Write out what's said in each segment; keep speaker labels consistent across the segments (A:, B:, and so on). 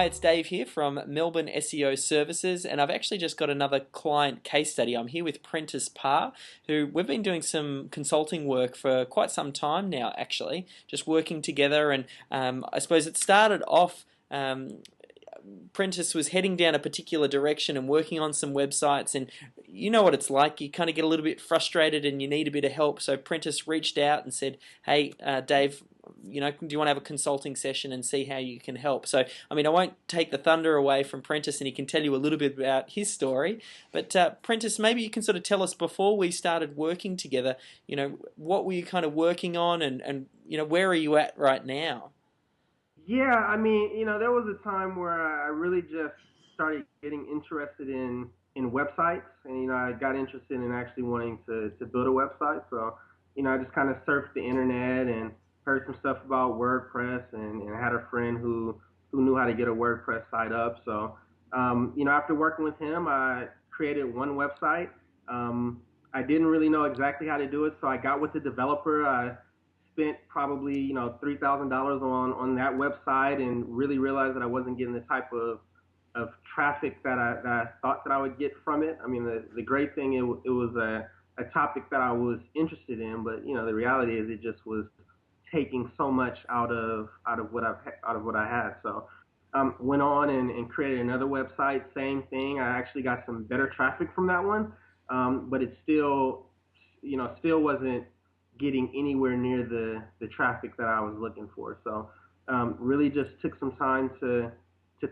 A: Hi, it's Dave here from Melbourne SEO Services, and I've actually just got another client case study. I'm here with Prentice Parr, who we've been doing some consulting work for quite some time now, actually, just working together. And I suppose it started off. Prentice was heading down a particular direction and working on some websites, and you know what it's like. You kind of get a little bit frustrated and you need a bit of help. So Prentice reached out and said, "Hey, Dave, do you want to have a consulting session and see how you can help?" So, I mean, I won't take the thunder away from Prentice, and he can tell you a little bit about his story. But Prentice, maybe you can sort of tell us, before we started working together, what were you kind of working on, and where are you at right now?
B: Yeah, I mean, there was a time where I really just started getting interested in websites, and I got interested in actually wanting to build a website. So, I just kind of surfed the internet and heard some stuff about WordPress, and had a friend who knew how to get a WordPress site up. So, after working with him, I created one website. I didn't really know exactly how to do it, so I got with the developer. I spent probably $3,000 on that website, and really realized that I wasn't getting the type of traffic that I thought that I would get from it. I mean, the great thing, it was a topic that I was interested in, but the reality is it just was taking so much out of what I had. So went on and created another website. Same thing. I actually got some better traffic from that one, but it still wasn't getting anywhere near the traffic that I was looking for. So really just took some time to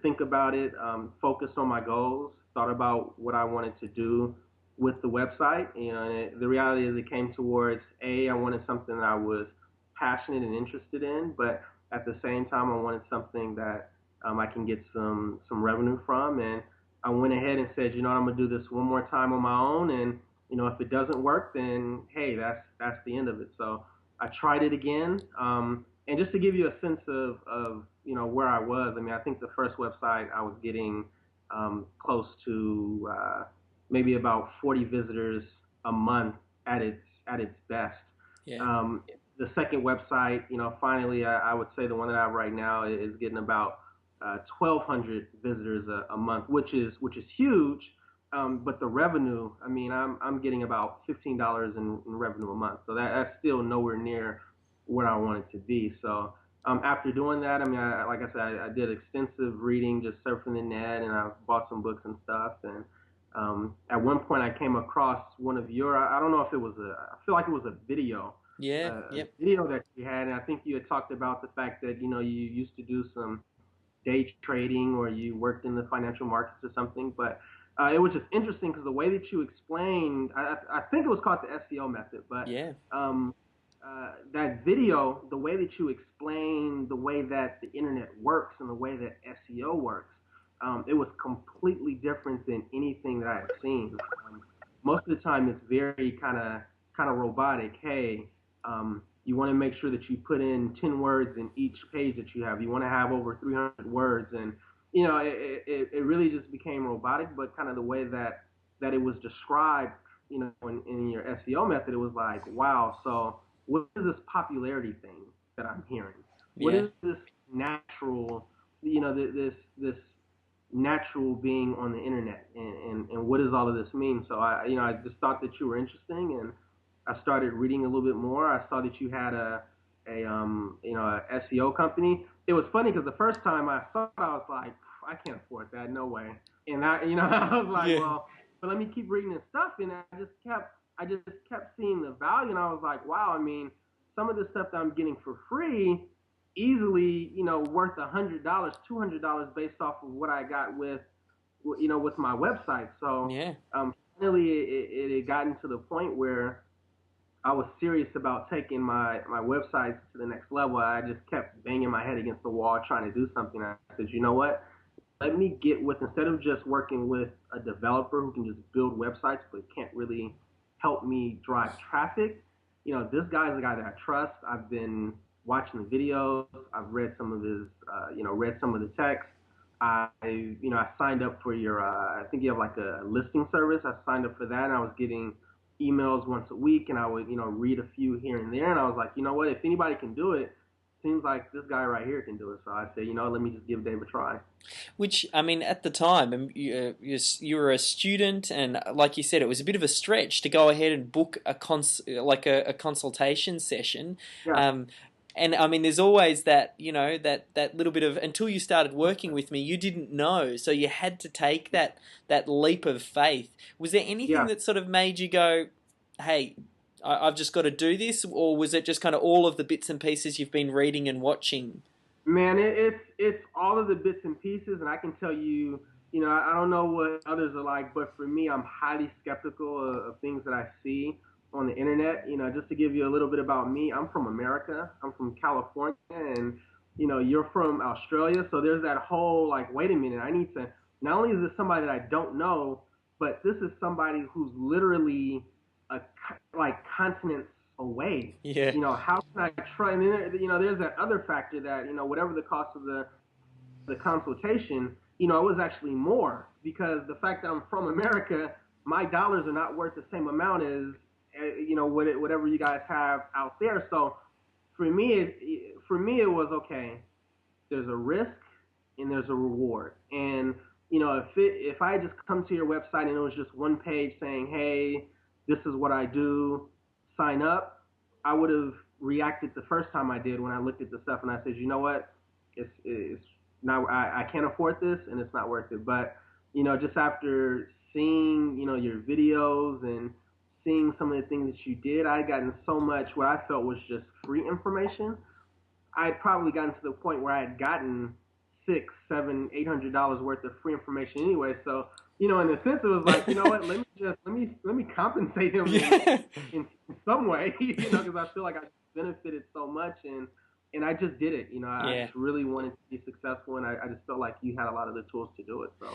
B: think about it, focused on my goals, thought about what I wanted to do with the website. And the reality is it came towards, I wanted something that I was passionate and interested in, but at the same time I wanted something that I can get some revenue from. And I went ahead and said, I'm gonna do this one more time on my own, and if it doesn't work, then hey, that's the end of it. So I tried it again, and just to give you a sense of where I was. I mean, I think the first website I was getting close to maybe about 40 visitors a month at its best.
A: Yeah.
B: Um, the second website, finally, I would say the one that I have right now is getting about 1,200 visitors a month, which is huge. But the revenue, I mean, I'm getting about $15 in revenue a month, so that's still nowhere near where I want it to be. So after doing that, I mean, like I said, I did extensive reading, just surfing the net, and I bought some books and stuff. And at one point, I came across one of your, I don't know if it was I feel like it was a video,
A: Yeah.
B: a
A: Yep.
B: video that you had, and I think you had talked about the fact that you used to do some day trading, or you worked in the financial markets or something. But it was just interesting because the way that you explained, I think it was called the SEO method, but
A: Yeah.
B: that video, the way that you explained the way that the internet works and the way that SEO works, it was completely different than anything that I had seen. Most of the time, it's very kind of robotic. Hey, you want to make sure that you put in 10 words in each page that you have. You want to have over 300 words, and it really just became robotic. But kind of the way that it was described, in your SEO method, it was like, wow. So what is this popularity thing that I'm hearing? What
A: Yeah.
B: is this natural, this natural being on the internet, and what does all of this mean? So I just thought that you were interesting, and I started reading a little bit more. I saw that you had a SEO company. It was funny because the first time I saw it, I was like, I can't afford that, no way. And I was like,
A: Yeah.
B: well, but let me keep reading this stuff, and I just kept seeing the value, and I was like, wow. I mean, some of the stuff that I'm getting for free, easily, worth $100, $200 based off of what I got with my website. So
A: Yeah.
B: finally, it had gotten to the point where I was serious about taking my website to the next level. I just kept banging my head against the wall trying to do something. I said, you know what? Let me get with, instead of just working with a developer who can just build websites but can't really help me drive traffic. This guy's the guy that I trust. I've been watching the videos. I've read some of his, read some of the text. I signed up for your, I think you have like a listing service. I signed up for that, and I was getting emails once a week, and I would, read a few here and there. And I was like, you know what? If anybody can do it, seems like this guy right here can do it. So I said, let me just give Dave a try.
A: Which, I mean, at the time, you were a student, and like you said, it was a bit of a stretch to go ahead and book a consultation session.
B: Yeah,
A: Um, and I mean, there's always that, that little bit of, until you started working with me, you didn't know, so you had to take that leap of faith. Was there anything
B: yeah.
A: that sort of made you go, "Hey, I've just got to do this," or was it just kind of all of the bits and pieces you've been reading and watching?
B: Man, it's all of the bits and pieces, and I can tell you, I don't know what others are like, but for me, I'm highly skeptical of things that I see on the internet. Just to give you a little bit about me, I'm from America. I'm from California, and you're from Australia, so there's that whole like, wait a minute, I need to. Not only is this somebody that I don't know, but this is somebody who's literally a like continents away.
A: Yeah,
B: How can I try? And then, there's that other factor that, whatever the cost of the consultation, it was actually more because the fact that I'm from America, my dollars are not worth the same amount as, whatever you guys have out there. So for me, it was okay. There's a risk and there's a reward. And if I just come to your website and it was just one page saying, "Hey, this is what I do, sign up," I would have reacted the first time I did when I looked at the stuff and I said, "You know what? It's not. I can't afford this, and it's not worth it." But just after seeing your videos and seeing some of the things that you did, I had gotten so much what I felt was just free information. I had probably gotten to the point where I had gotten six, seven, $800 worth of free information anyway. So, in a sense, it was like, what? Let me compensate him
A: yeah,
B: in some way, because I feel like I benefited so much, and I just did it. I
A: yeah.
B: just really wanted to be successful, and I just felt like you had a lot of the tools to do it. So,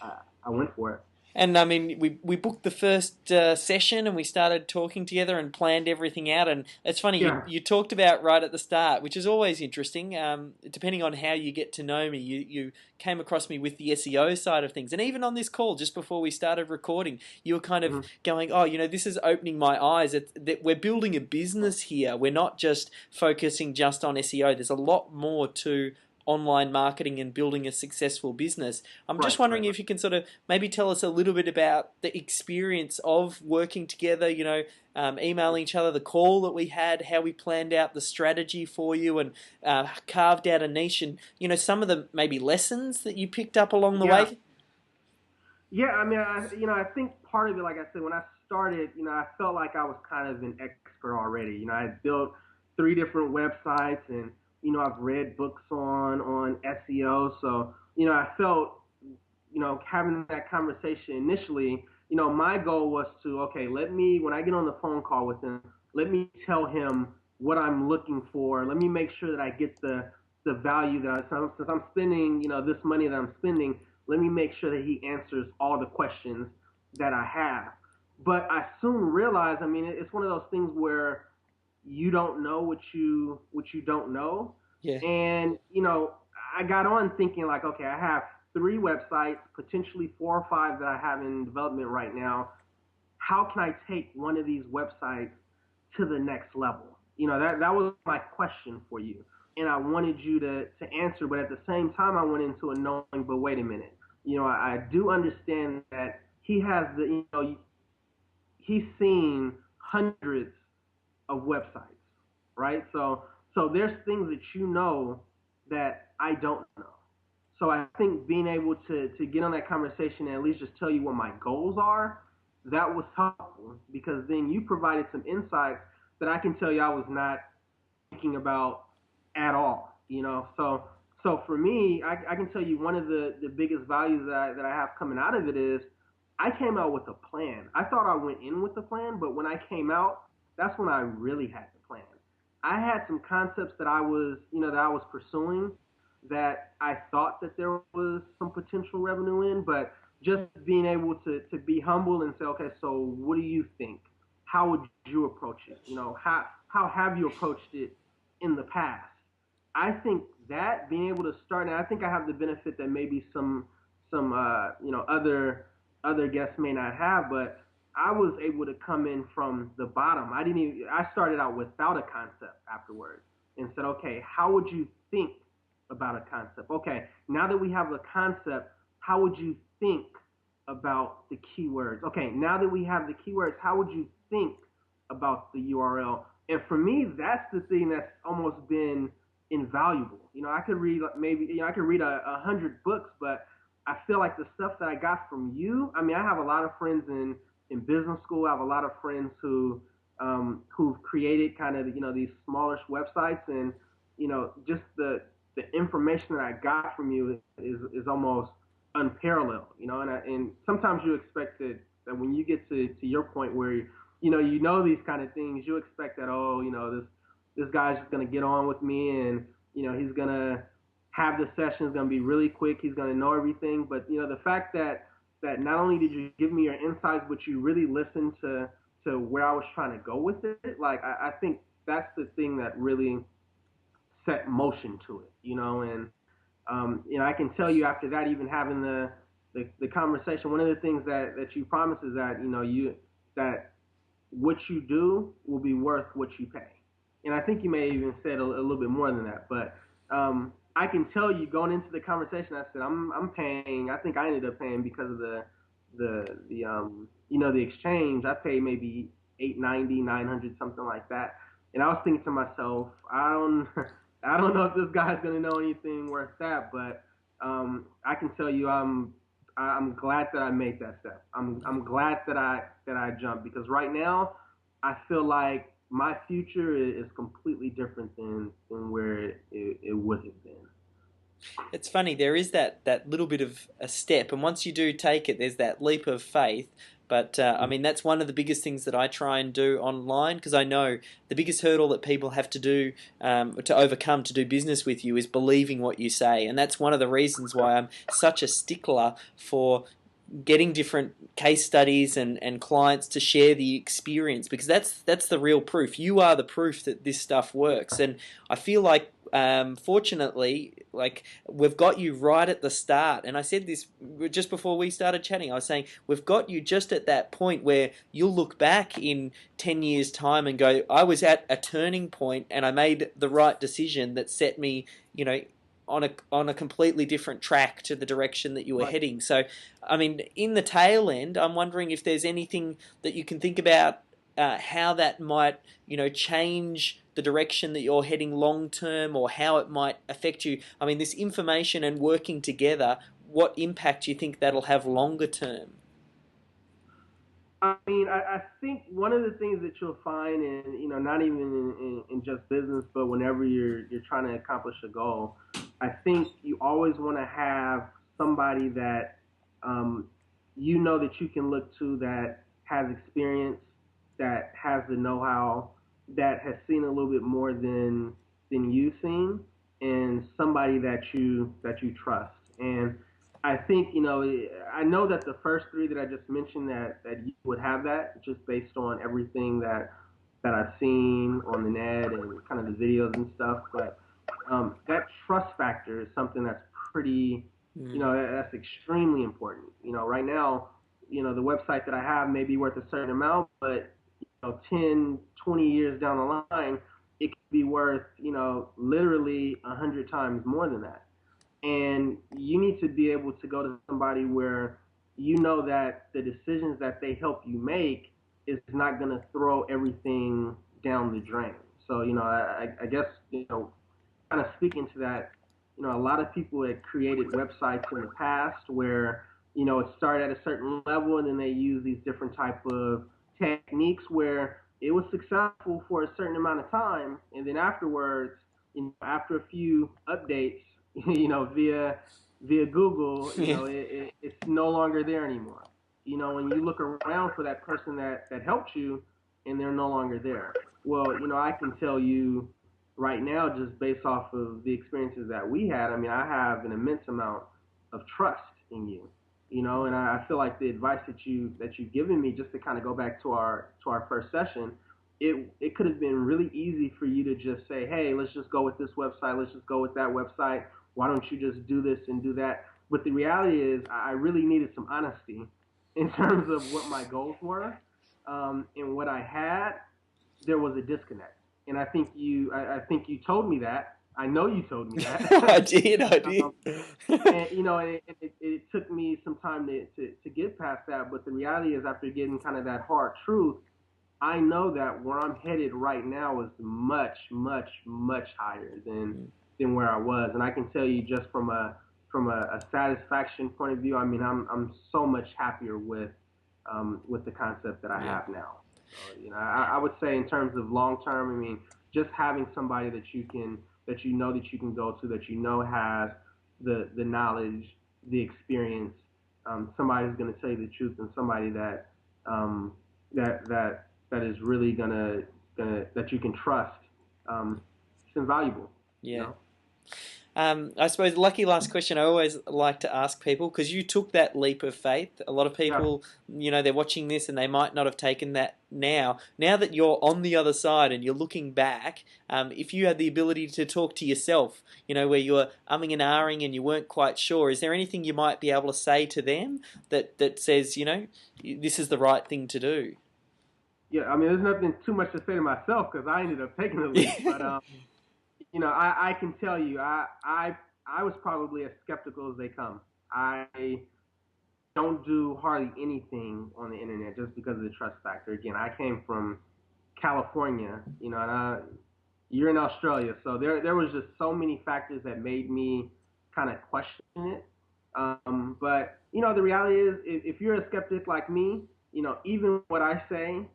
B: I went for it.
A: And I mean, we booked the first session and we started talking together and planned everything out. And it's funny,
B: Yeah.
A: you talked about right at the start, which is always interesting. Depending on how you get to know me, you came across me with the SEO side of things. And even on this call, just before we started recording, you were kind of
B: Mm-hmm.
A: going, "Oh, this is opening my eyes. That we're building a business here. We're not just focusing just on SEO. There's a lot more to online marketing and building a successful business." I'm just
B: Right,
A: wondering
B: right, right.
A: if you can sort of maybe tell us a little bit about the experience of working together, emailing each other, the call that we had, how we planned out the strategy for you and carved out a niche, and, some of the maybe lessons that you picked up along the
B: Yeah.
A: way.
B: Yeah, I mean, I think part of it, like I said, when I started, I felt like I was kind of an expert already. I had built three different websites, and I've read books on SEO. So I felt, having that conversation initially, my goal was to, okay, when I get on the phone call with him, let me tell him what I'm looking for. Let me make sure that I get the value that since I'm spending, this money that I'm spending, let me make sure that he answers all the questions that I have. But I soon realized, I mean, it's one of those things where you don't know what you don't know.
A: Yeah,
B: And I got on thinking like, okay, I have three websites, potentially four or five that I have in development right now. How can I take one of these websites to the next level? That was my question for you, and I wanted you to answer. But at the same time, I went into it knowing, but wait a minute, I do understand that he has he's seen hundreds of websites, right? So there's things that that I don't know. So I think being able to get on that conversation and at least just tell you what my goals are, that was helpful because then you provided some insights that I can tell you I was not thinking about at all. So for me, I can tell you one of the biggest values that I have coming out of it is I came out with a plan. I thought I went in with a plan, but when I came out, that's when I really had the plan. I had some concepts that I was pursuing that I thought that there was some potential revenue in, but just being able to be humble and say, okay, so what do you think? How would you approach it? How have you approached it in the past? I think that being able to start, and I think I have the benefit that maybe some other guests may not have, but I was able to come in from the bottom. I didn't even. I started out without a concept afterwards. and said, okay, how would you think about a concept? Okay, now that we have a concept, how would you think about the keywords? Okay, now that we have the keywords, how would you think about the URL? And for me, that's the thing that's almost been invaluable. I could read maybe I could read 100 books, but I feel like the stuff that I got from you. I mean, I have a lot of friends in business school. I have a lot of friends who've created kind of these smallish websites, and just the information that I got from you is almost unparalleled. And sometimes you expect that when you get to your point where these kind of things, you expect that, oh, this guy's just gonna get on with me, and he's gonna have the session is gonna be really quick. He's gonna know everything. But the fact that not only did you give me your insights, but you really listened to where I was trying to go with it. Like I think that's the thing that really set motion to it. And I can tell you after that, even having the conversation, one of the things that you promise is that that what you do will be worth what you pay. And I think you may have even said a little bit more than that, but I can tell you going into the conversation, I said I'm paying. I think I ended up paying because of the exchange. I paid maybe 890, 900, something like that. And I was thinking to myself, I don't I don't know if this guy's gonna know anything worth that, but I can tell you I'm glad that I made that step. I'm glad that I jumped, because right now I feel like my future is completely different than where it would have been.
A: It's funny, there is that little bit of a step, and once you do take it, there's that leap of faith. But I mean, that's one of the biggest things that I try and do online, because I know the biggest hurdle that people have to do to overcome to do business with you is believing what you say, and that's one of the reasons why I'm such a stickler for getting different case studies and clients to share the experience, because that's the real proof. You are the proof that this stuff works, and I feel like fortunately, like, we've got you right at the start. And I said this just before we started chatting. I was saying we've got you just at that point where you'll look back in 10 years time and go, I was at a turning point and I made the right decision that set me, on a completely different track to the direction that you were
B: Right.
A: heading. So, I mean, in the tail end, I'm wondering if there's anything that you can think about, how that might, change the direction that you're heading long term, or how it might affect you. I mean, this information and working together, what impact do you think that'll have longer term?
B: I mean, I think one of the things that you'll find in, not even in just business, but whenever you're trying to accomplish a goal, I think you always want to have somebody that um, that you can look to, that has experience, that has the know-how, that has seen a little bit more than you've seen, and somebody that you trust. And I think, I know that the first three that I just mentioned, that you would have that, just based on everything that I've seen on the net and kind of the videos and stuff. But that trust factor is something that's pretty,
A: Mm.
B: that's extremely important. Right now, the website that I have may be worth a certain amount, but 10, 20 years down the line, it could be worth, literally 100 times more than that. And you need to be able to go to somebody where that the decisions that they help you make is not going to throw everything down the drain. So, I guess, kind of speaking to that, a lot of people had created websites in the past where, it started at a certain level, and then they use these different type of techniques where it was successful for a certain amount of time, and then afterwards, after a few updates, via Google,
A: Yeah.
B: it's no longer there anymore. When you look around for that person that helped you, and they're no longer there. Well, I can tell you right now, just based off of the experiences that we had, I mean, I have an immense amount of trust in you. And I feel like the advice that you've given me, just to kind of go back to our first session, it could have been really easy for you to just say, hey, let's just go with this website, let's just go with that website. Why don't you just do this and do that? But the reality is, I really needed some honesty in terms of what my goals were, and what I had. There was a disconnect, and I think you told me that. I know you told me that.
A: I did, I did.
B: um, and it took me some time to get past that. But the reality is, after getting kind of that hard truth, I know that where I'm headed right now is much, much, much higher than where I was, and I can tell you just from a satisfaction point of view. I mean, I'm so much happier with the concept that I
A: Yeah,
B: have now. So, I would say in terms of long term, I mean, just having somebody that you know that you can go to, that you know has the knowledge, the experience, somebody who's going to tell you the truth, and somebody um, that is really gonna that you can trust. It's invaluable, you
A: yeah.
B: know.
A: I suppose lucky last question I always like to ask people, because you took that leap of faith. A lot of
B: Yeah,
A: people, they're watching this and they might not have taken that now. Now that you're on the other side and you're looking back, if you had the ability to talk to yourself, where you were umming and ahhing and you weren't quite sure, is there anything you might be able to say to them that says, this is the right thing to do?
B: yeah. I mean, there's nothing too much to say to myself because I ended up taking the leap. But I can tell you, I was probably as skeptical as they come. I don't do hardly anything on the internet just because of the trust factor. Again, I came from California, and you're in Australia, so there was just so many factors that made me kind of question it. But the reality is, if you're a skeptic like me, even what I say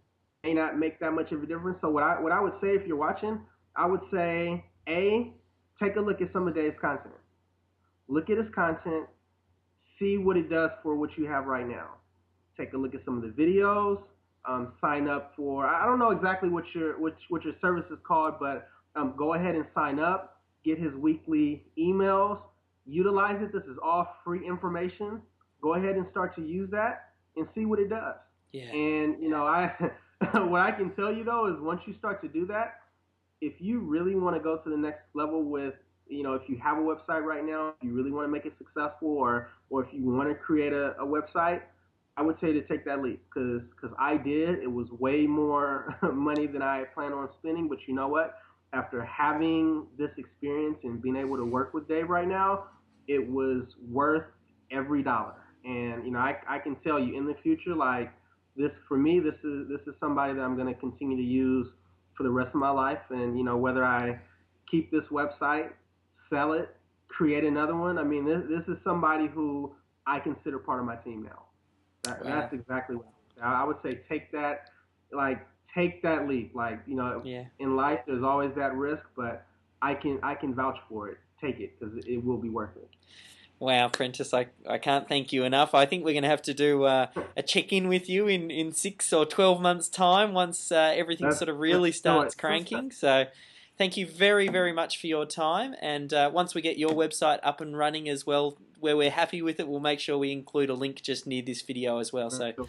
B: may not make that much of a difference. So what I would say if you're watching, I would say take a look at some of Dave's content. Look at his content, see what it does for what you have right now. Take a look at some of the videos. Sign up for, I don't know exactly what your service is called, but go ahead and sign up. Get his weekly emails. Utilize it. This is all free information. Go ahead and start to use that and see what it does.
A: Yeah.
B: And I what I can tell you though is once you start to do that, if you really want to go to the next level with, if you have a website right now, if you really want to make it successful, or if you want to create a website, I would say to take that leap because I did. It was way more money than I planned on spending, but you know what? After having this experience and being able to work with Dave right now, it was worth every dollar. And I can tell you in the future, like this for me, this is somebody that I'm going to continue to use for the rest of my life. And whether I keep this website, sell it, create another one. I mean, this is somebody who I consider part of my team now.
A: Wow.
B: That's exactly what I would say. Take that leap. Like
A: Yeah.
B: in life, there's always that risk, but I can vouch for it. Take it because it will be worth it.
A: Wow, Prentice, I can't thank you enough. I think we're going to have to do a check-in with you in 6 or 12 months' time once everything
B: Let's
A: sort of
B: let's
A: really
B: do it.
A: starts cranking. So thank you very, very much for your time. And once we get your website up and running as well, where we're happy with it, we'll make sure we include a link just near this video as well.
B: Let's
A: So
B: do